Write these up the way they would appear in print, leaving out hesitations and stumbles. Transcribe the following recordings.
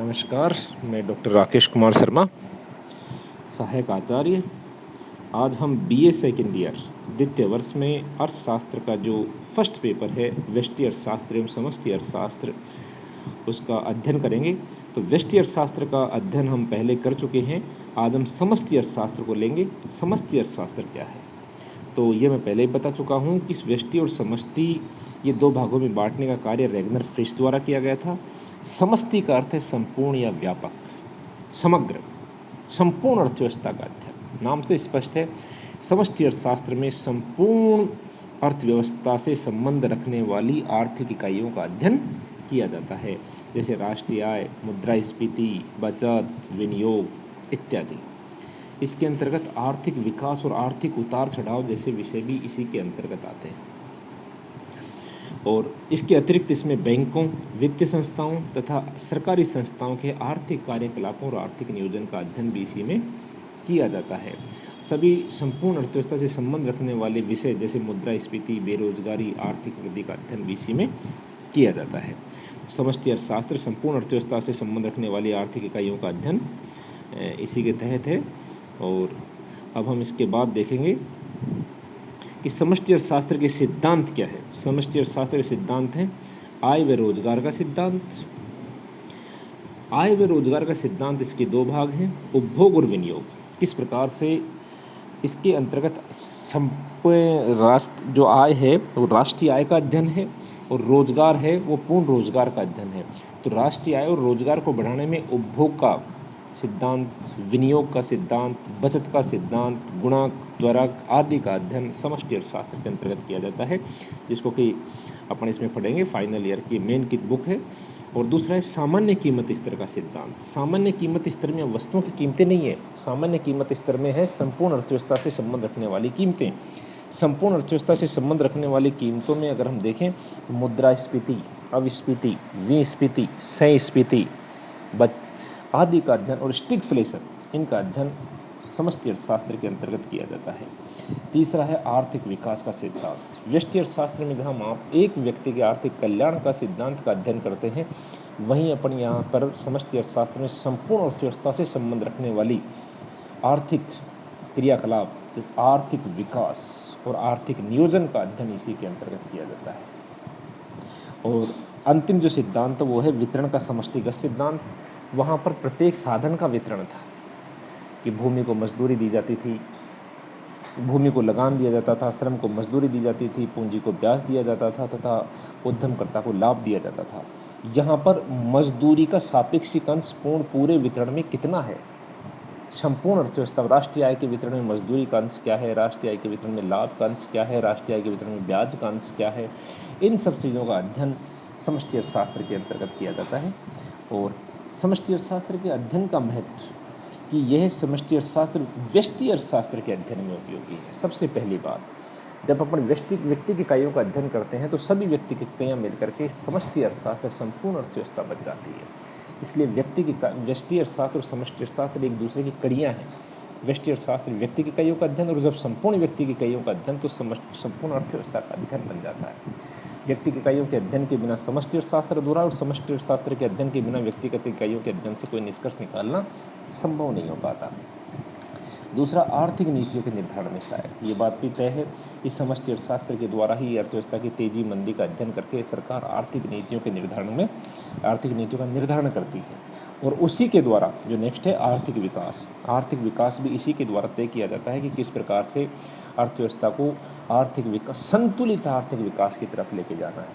नमस्कार, मैं डॉक्टर राकेश कुमार शर्मा, सहायक आचार्य। आज हम बीए सेकेंड ईयर द्वितीय वर्ष में अर्थशास्त्र का जो फर्स्ट पेपर है व्यष्टि अर्थशास्त्र एवं समष्टि अर्थशास्त्र, उसका अध्ययन करेंगे। तो व्यष्टि अर्थशास्त्र का अध्ययन हम पहले कर चुके हैं। आज हम समष्टि अर्थशास्त्र को लेंगे। समष्टि अर्थशास्त्र क्या है? तो ये मैं पहले ही बता चुका हूँ कि व्यष्टि और समष्टि ये दो भागों में बांटने का कार्य रैगनर फ्रिश द्वारा किया गया था। समष्टि का अर्थ है संपूर्ण या व्यापक, समग्र, संपूर्ण अर्थव्यवस्था का अध्ययन। नाम से स्पष्ट है, समष्टि अर्थशास्त्र में संपूर्ण अर्थव्यवस्था से संबंध रखने वाली आर्थिक इकाइयों का अध्ययन किया जाता है, जैसे राष्ट्रीय आय, मुद्रास्फीति, बचत, विनियोग इत्यादि। इसके अंतर्गत आर्थिक विकास और आर्थिक उतार चढ़ाव जैसे विषय भी इसी के अंतर्गत आते हैं। और इसके अतिरिक्त इसमें बैंकों, वित्तीय संस्थाओं तथा सरकारी संस्थाओं के आर्थिक कार्यकलापों और आर्थिक नियोजन का अध्ययन भी इसी में किया जाता है। सभी संपूर्ण अर्थव्यवस्था से संबंध रखने वाले विषय जैसे मुद्रास्फीति, बेरोजगारी, आर्थिक वृद्धि का अध्ययन भी इसी में किया जाता है। समष्टि अर्थशास्त्र संपूर्ण अर्थव्यवस्था से संबंध रखने वाली आर्थिक इकाइयों का अध्ययन इसी के तहत है। और अब हम इसके बाद देखेंगे कि समष्टि अर्थशास्त्र के सिद्धांत क्या है। समष्टि अर्थशास्त्र के सिद्धांत हैं आय व रोजगार का सिद्धांत। आय व रोजगार का सिद्धांत, इसके दो भाग हैं, उपभोग और विनियोग। किस प्रकार से इसके अंतर्गत राष्ट्र जो आय है वो राष्ट्रीय आय का अध्ययन है और रोजगार है वो पूर्ण रोजगार का अध्ययन है। तो राष्ट्रीय आय और रोजगार को बढ़ाने में उपभोग का सिद्धांत, विनियोग का सिद्धांत, बचत का सिद्धांत, गुणांक, त्वरक आदि का अध्ययन समष्टि अर्थशास्त्र के अंतर्गत किया जाता है, जिसको कि अपन इसमें पढ़ेंगे। फाइनल ईयर की मेन की बुक है। और दूसरा है सामान्य कीमत स्तर का सिद्धांत। सामान्य कीमत स्तर में वस्तुओं की कीमतें नहीं है, सामान्य कीमत स्तर में है संपूर्ण अर्थव्यवस्था से संबंध रखने वाली कीमतें। संपूर्ण अर्थव्यवस्था से संबंध रखने वाली कीमतों में अगर हम देखें तो मुद्रास्फीति, अविस्फीति, विस्फीति, संस्फीति आदि का अध्ययन और स्टिगफ्लेशन, इनका अध्ययन समष्टि अर्थशास्त्र के अंतर्गत किया जाता है। तीसरा है आर्थिक विकास का सिद्धांत। व्यष्टि अर्थशास्त्र में जहाँ आप एक व्यक्ति के आर्थिक कल्याण का सिद्धांत का अध्ययन करते हैं, वहीं अपन यहाँ पर समष्टि अर्थशास्त्र में संपूर्ण अर्थव्यवस्था से संबंध रखने वाली आर्थिक क्रियाकलाप, आर्थिक विकास और आर्थिक नियोजन का अध्ययन इसी के अंतर्गत किया जाता है। और अंतिम जो सिद्धांत वो है वितरण का समष्टिगत सिद्धांत। वहाँ पर प्रत्येक साधन का वितरण था कि भूमि को मजदूरी दी जाती थी, भूमि को लगान दिया जाता था, श्रम को मजदूरी दी जाती थी, पूंजी को ब्याज दिया जाता था तथा उद्यमकर्ता को लाभ दिया जाता था। यहाँ पर मजदूरी का सापेक्षिक अंश पूरे वितरण में कितना है, संपूर्ण अर्थव्यवस्था, राष्ट्रीय आय के वितरण में मजदूरी का अंश क्या है, राष्ट्रीय आय के वितरण में लाभ का अंश क्या है, राष्ट्रीय आय के वितरण में ब्याज का अंश क्या है, इन सब चीज़ों का अध्ययन समष्टि अर्थशास्त्र के अंतर्गत किया जाता है। और समष्टि अर्थशास्त्र के अध्ययन का महत्व कि यह समष्टि अर्थशास्त्र व्यष्टि अर्थशास्त्र के अध्ययन में उपयोगी है। सबसे पहली बात, जब अपन व्यक्ति की इकाइयों का अध्ययन करते हैं तो सभी व्यक्ति की इकाइयाँ मिलकर के समष्टि अर्थशास्त्र संपूर्ण अर्थव्यवस्था बन जाती है। इसलिए व्यष्टि अर्थशास्त्र और समष्टि अर्थशास्त्र एक दूसरे की कड़ियाँ हैं। व्यष्टि अर्थशास्त्र व्यक्ति की इकाइयों का अध्ययन, और जब संपूर्ण व्यक्ति की इकाइयों का अध्ययन तो संपूर्ण अर्थव्यवस्था का अध्ययन बन जाता है। व्यक्ति की इकाइयों के अध्ययन के बिना समष्टि अर्थशास्त्र अधूरा, और समष्टि अर्थशास्त्र के अध्ययन के बिना व्यक्तिगत इकाइयों के अध्ययन से कोई निष्कर्ष निकालना संभव नहीं हो पाता। दूसरा, आर्थिक नीतियों के निर्धारण में सहायक। ये बात भी तय है कि समष्टि अर्थशास्त्र के द्वारा ही अर्थव्यवस्था की तेजी मंदी का अध्ययन करके सरकार आर्थिक नीतियों के निर्धारण करती है। और उसी के द्वारा जो नेक्स्ट है आर्थिक विकास भी इसी के द्वारा तय किया जाता है कि किस प्रकार से अर्थव्यवस्था को संतुलित आर्थिक विकास की तरफ लेके जाना है।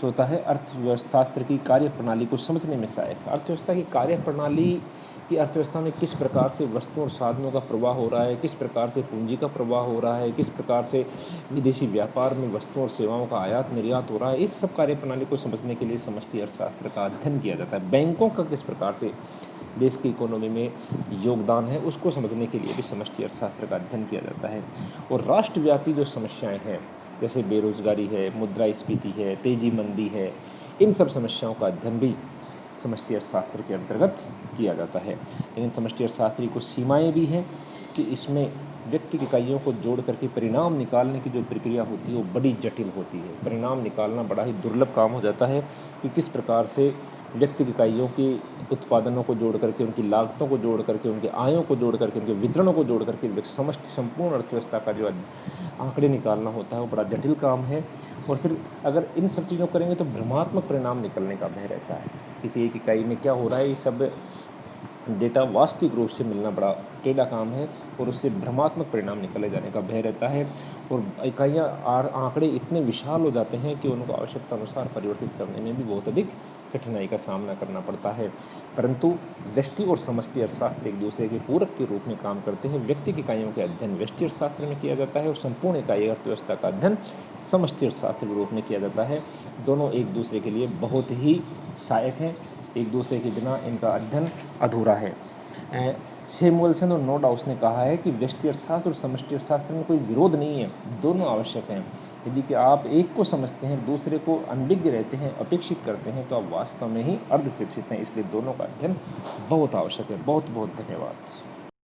चौथा है अर्थशास्त्र की कार्यप्रणाली को समझने में सहायक। अर्थव्यवस्था की कार्यप्रणाली कि अर्थव्यवस्था में किस प्रकार से वस्तुओं और साधनों का प्रवाह हो रहा है, किस प्रकार से पूंजी का प्रवाह हो रहा है, किस प्रकार से विदेशी व्यापार में वस्तुओं और सेवाओं का आयात निर्यात हो रहा है, इस सब कार्यप्रणाली को समझने के लिए समष्टि अर्थशास्त्र का अध्ययन किया जाता है। बैंकों का किस प्रकार से देश की इकोनॉमी में योगदान है, उसको समझने के लिए भी समष्टि अर्थशास्त्र का अध्ययन किया जाता है। और राष्ट्रव्यापी जो समस्याएँ हैं, जैसे बेरोजगारी है, मुद्रास्फीति है, तेजी मंदी है, इन सब समस्याओं का अध्ययन भी समष्टि अर्थशास्त्र के अंतर्गत किया जाता है। लेकिन समष्टि अर्थशास्त्र की कुछ सीमाएँ भी हैं कि इसमें व्यक्ति की इकाइयों को जोड़ करके परिणाम निकालने की जो प्रक्रिया होती है वो बड़ी जटिल होती है। परिणाम निकालना बड़ा ही दुर्लभ काम हो जाता है कि किस प्रकार से व्यक्ति की इकाइयों की उत्पादनों को जोड़ करके, उनकी लागतों को जोड़ करके, उनके आयों को जोड़ करके, उनके वितरणों को जोड़ करके समष्टि संपूर्ण अर्थव्यवस्था का जो आंकड़े निकालना होता है वो बड़ा जटिल काम है। और फिर अगर इन सब चीज़ों को करेंगे तो भ्रमात्मक परिणाम निकलने का भय रहता है। किसी एक इकाई में क्या हो रहा है ये सब डेटा वास्तविक रूप से मिलना बड़ा टेढ़ा काम है और उससे भ्रमात्मक परिणाम निकले जाने का भय रहता है। और इकाइयाँ आंकड़े इतने विशाल हो जाते हैं कि उनको आवश्यकता अनुसार परिवर्तित करने में भी बहुत अधिक कठिनाई का सामना करना पड़ता है। परंतु व्यष्टि और समष्टि अर्थशास्त्र एक दूसरे के पूरक के रूप में काम करते हैं। व्यक्ति की इकाइयों का अध्ययन व्यष्टि अर्थशास्त्र में किया जाता है और संपूर्ण इकाई अर्थव्यवस्था का अध्ययन समष्टि अर्थशास्त्र के रूप में किया जाता है। दोनों एक दूसरे के लिए बहुत ही सहायक हैं, एक दूसरे के बिना इनका अध्ययन अधूरा है। सैमुअल्सन और नोडाउस ने कहा है कि व्यष्टि अर्थशास्त्र और समष्टि अर्थशास्त्र में कोई विरोध नहीं है, दोनों आवश्यक हैं। यदि कि आप एक को समझते हैं, दूसरे को अनभिज्ञ रहते हैं, अपेक्षित करते हैं, तो आप वास्तव में ही अर्ध शिक्षित हैं। इसलिए दोनों का अध्ययन बहुत आवश्यक है। बहुत बहुत धन्यवाद।